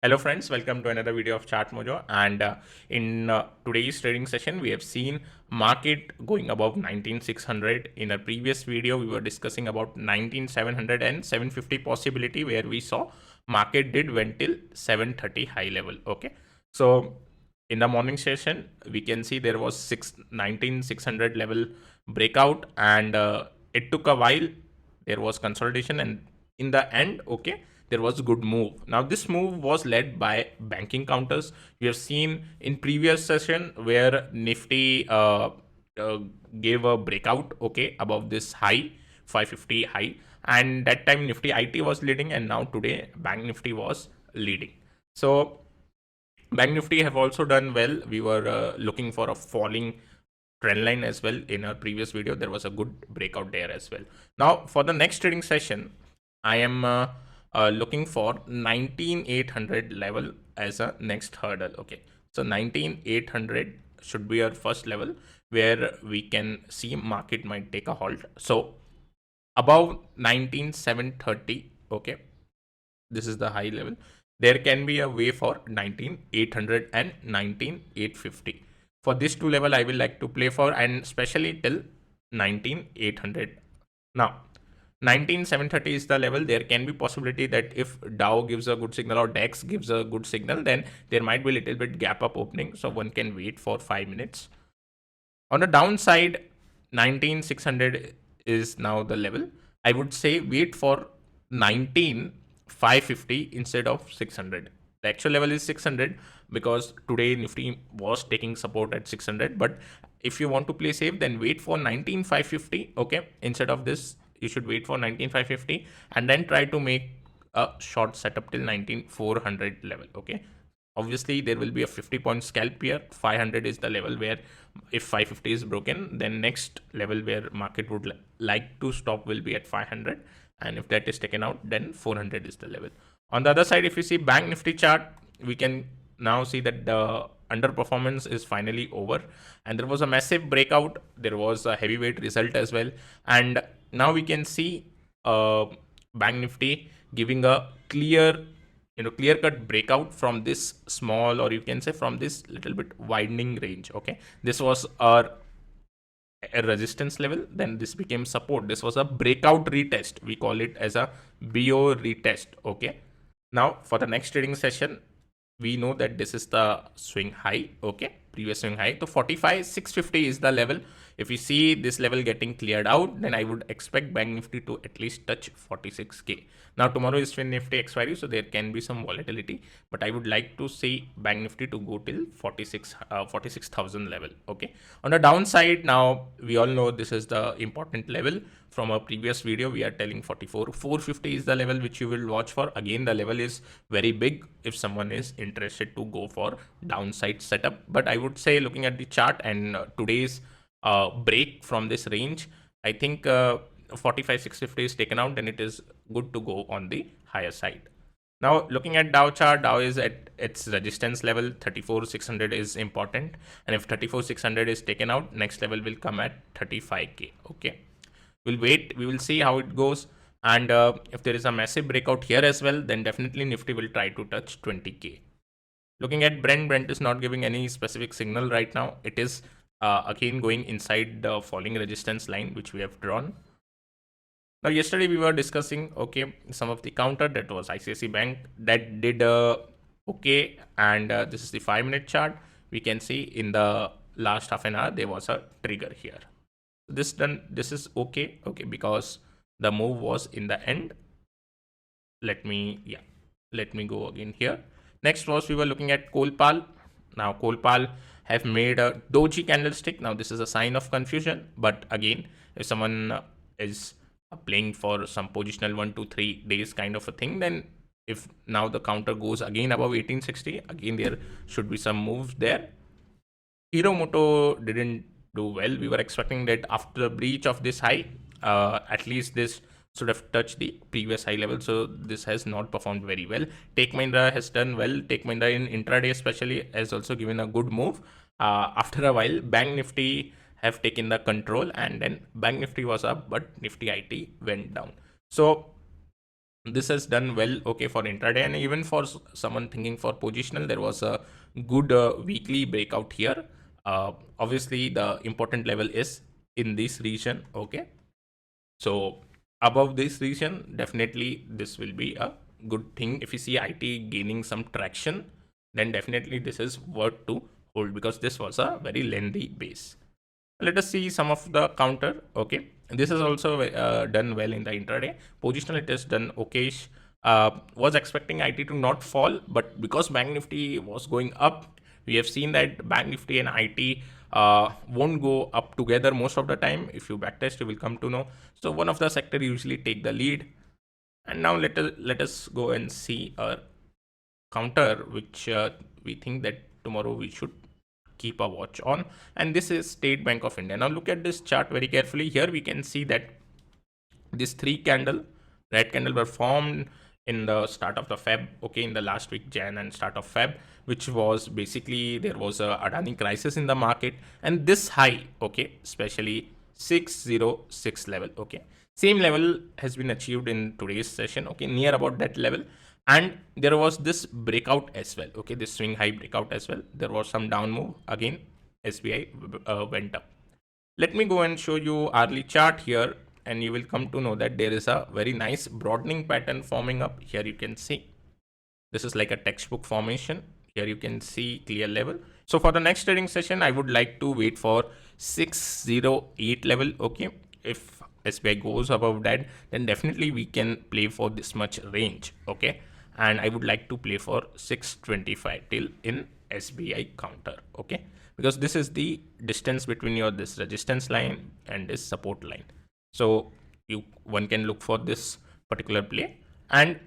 Hello friends, welcome to another video of Chartmojo. And in today's trading session, we have seen market going above 19,600. In a previous video, we were discussing about 19,700 and 750 possibility, where we saw market did went till 730 high level. Okay, so in the morning session, we can see there was 19,600 level breakout, and it took a while. There was consolidation, and in the end, okay, there was a good move. Now this move was led by banking counters. We have seen in previous session where Nifty uh, gave a breakout, okay, above this high 550 high, and that time Nifty IT was leading, and now today Bank Nifty was leading. So Bank Nifty have also done well. We were looking for a falling trend line as well. In our previous video, there was a good breakout there as well. Now for the next trading session, I am looking for 19,800 level as a next hurdle. Okay, so 19,800 should be our first level where we can see market might take a halt. So above 19,730, okay, this is the high level. There can be a way for 19,800 and 19,850. For this two level, I will like to play for, and especially till 19,800. Now 19,730 is the level. There can be possibility that if Dow gives a good signal or DAX gives a good signal, then there might be a little bit gap up opening, so one can wait for 5 minutes. On the downside, 19,600 is now the level. I would say wait for 19,550 instead of 600. The actual level is 600 because today Nifty was taking support at 600. But if you want to play safe, then wait for 19,550. Okay, instead of this, you should wait for 19,550 and then try to make a short setup till 19,400 level. Okay, obviously there will be a 50-point scalp here. 500 is the level where if 550 is broken, then next level where market would like to stop will be at 500, and if that is taken out, then 400 is the level. On the other side, if you see Bank Nifty chart, we can now see that the underperformance is finally over, and there was a massive breakout. There was a heavyweight result as well, and now we can see Bank Nifty giving a clear cut breakout from this small, or you can say from this little bit widening range. Okay, this was our a resistance level, then this became support. This was a breakout retest. We call it as a BO retest. Okay, now for the next trading session, we know that this is the swing high. Okay, previous swing high. So 45,650 is the level. If you see this level getting cleared out, then I would expect Bank Nifty to at least touch 46k. Now tomorrow is Fin Nifty expiry, so there can be some volatility, but I would like to see Bank Nifty to go till 46,000 level. Okay, on the downside, now we all know this is the important level. From our previous video, we are telling 44,450 is the level which you will watch for. Again, the level is very big if someone is interested to go for downside setup. But I would say, looking at the chart and today's break from this range, I think 45,650 is taken out, then it is good to go on the higher side. Now looking at Dow chart, Dow is at its resistance level. 34,600 is important, and if 34,600 is taken out, next level will come at 35k. Okay, we'll wait, we will see how it goes, and if there is a massive breakout here as well, then definitely Nifty will try to touch 20k. Looking at Brent is not giving any specific signal right now. It is again going inside the falling resistance line which we have drawn. Now yesterday we were discussing, okay, some of the counter. That was ICICI Bank that did okay, and this is the 5-minute chart. We can see in the last half an hour there was a trigger here. This is okay, because the move was in the end. Let me go again here. Next was, we were looking at Kolpal. Now Kolpal have made a doji candlestick. Now this is a sign of confusion, but again, if someone is playing for some positional 1 to 3 days kind of a thing, then if now the counter goes again above 1860, again there should be some moves there. Hero Moto didn't do well. We were expecting that after the breach of this high, at least this should have touched the previous high level. So this has not performed very well. Tech Mahindra has done well. Tech Mahindra in intraday especially has also given a good move. After a while, Bank Nifty have taken the control, and then Bank Nifty was up, but Nifty IT went down. So This has done well, okay, for intraday, and even for someone thinking for positional, there was a good weekly breakout here. Obviously the important level is in this region, okay. So above this region, definitely this will be a good thing. If you see IT gaining some traction, then definitely this is worth to hold, because this was a very lengthy base. Let us see some of the counter, okay. This is also done well in the intraday. Positional, it has done okay. Was expecting IT to not fall, but because Bank Nifty was going up, we have seen that Bank Nifty and IT won't go up together most of the time. If you backtest, you will come to know. So one of the sector usually take the lead. And now let us go and see a counter which we think that tomorrow we should keep a watch on, and this is State Bank of India. Now look at this chart very carefully. Here we can see that this red candle were formed in the start of the Feb, okay, in the last week Jan and start of Feb, which was basically there was a Adani crisis in the market, and this high, okay, especially 606 level, okay, same level has been achieved in today's session, okay, near about that level. And there was this breakout as well, okay, this swing high breakout as well. There was some down move again. SBI went up. Let me go and show you hourly chart here, and you will come to know that there is a very nice broadening pattern forming up. Here you can see this is like a textbook formation. Here you can see clear level. So for the next trading session, I would like to wait for 608 level, okay. If SBI goes above that, then definitely we can play for this much range, okay. And I would like to play for 625 till in SBI counter, okay, because this is the distance between your this resistance line and this support line. So one can look for this particular play. And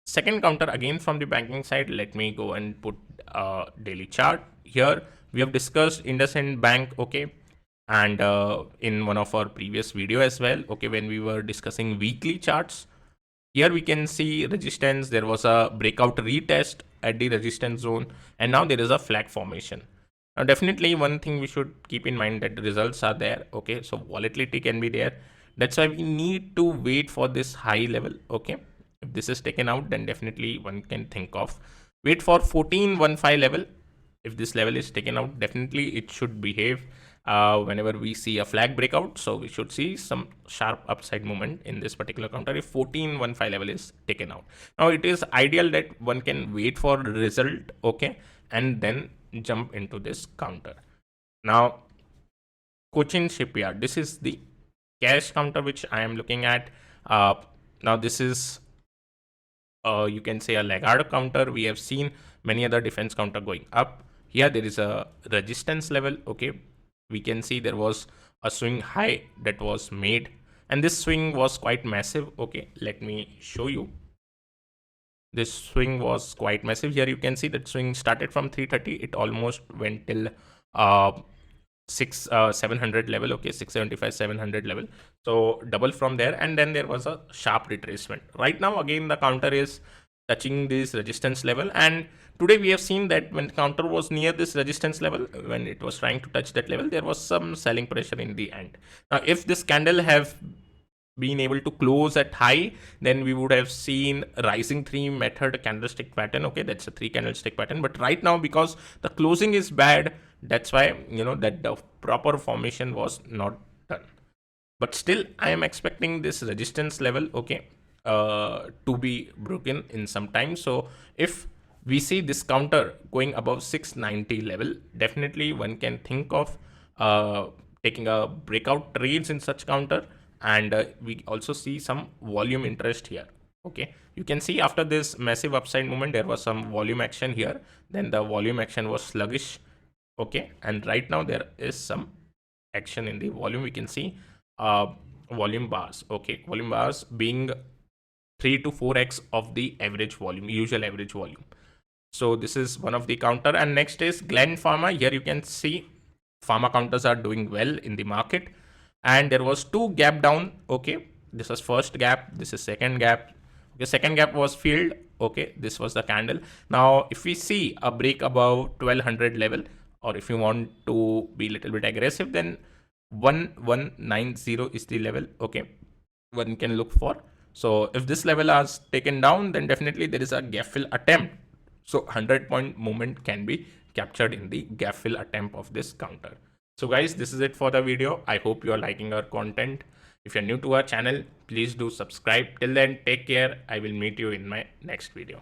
second counter again from the banking side, let me go and put a daily chart. Here we have discussed IndusInd Bank, okay, and in one of our previous video as well, okay, when we were discussing weekly charts. Here we can see resistance. There was a breakout retest at the resistance zone, and now there is a flag formation. Now definitely one thing we should keep in mind that the results are there, okay, so volatility can be there. That's why we need to wait for this high level, okay. If this is taken out, then definitely one can think of wait for 1415 level. If this level is taken out, definitely it should behave whenever we see a flag breakout. So we should see some sharp upside movement in this particular counter if 1415 level is taken out. Now it is ideal that one can wait for result, okay, and then jump into this counter. Now Cochin Shipyard, this is the cash counter which I am looking at. Now this is you can say a laggard counter. We have seen many other defense counter going up. Here there is a resistance level, okay. We can see there was a swing high that was made, and this swing was quite massive, okay. Let me show you. This swing was quite massive. Here you can see that swing started from 330. It almost went till 700 level, okay, 675 700 level. So double from there, and then there was a sharp retracement. Right now again the counter is touching this resistance level, and today we have seen that when counter was near this resistance level, when it was trying to touch that level, there was some selling pressure in the end. Now if this candle have been able to close at high, then we would have seen rising three method candlestick pattern, okay, that's a three candlestick pattern. But right now because the closing is bad, that's why that the proper formation was not done. But still I am expecting this resistance level, okay, to be broken in some time. So if we see this counter going above 690 level, definitely one can think of taking a breakout trades in such counter. And we also see some volume interest here, okay. You can see after this massive upside movement there was some volume action here, then the volume action was sluggish, okay. And right now there is some action in the volume. We can see volume bars, okay, volume bars being 3 to 4x of the average volume, usual average volume. So this is one of the counter. And next is Glen Pharma. Here you can see pharma counters are doing well in the market, and there was two gap down, okay. This was first gap, this is second gap, okay. Second gap was filled, okay. This was the candle. Now if we see a break above 1200 level, or if you want to be a little bit aggressive, then 1190 is the level, okay, one can look for. So if this level is taken down, then definitely there is a gap fill attempt. So 100-point movement can be captured in the gap fill attempt of this counter. So guys, this is it for the video. I hope you are liking our content. If you're new to our channel, please do subscribe. Till then, take care. I will meet you in my next video.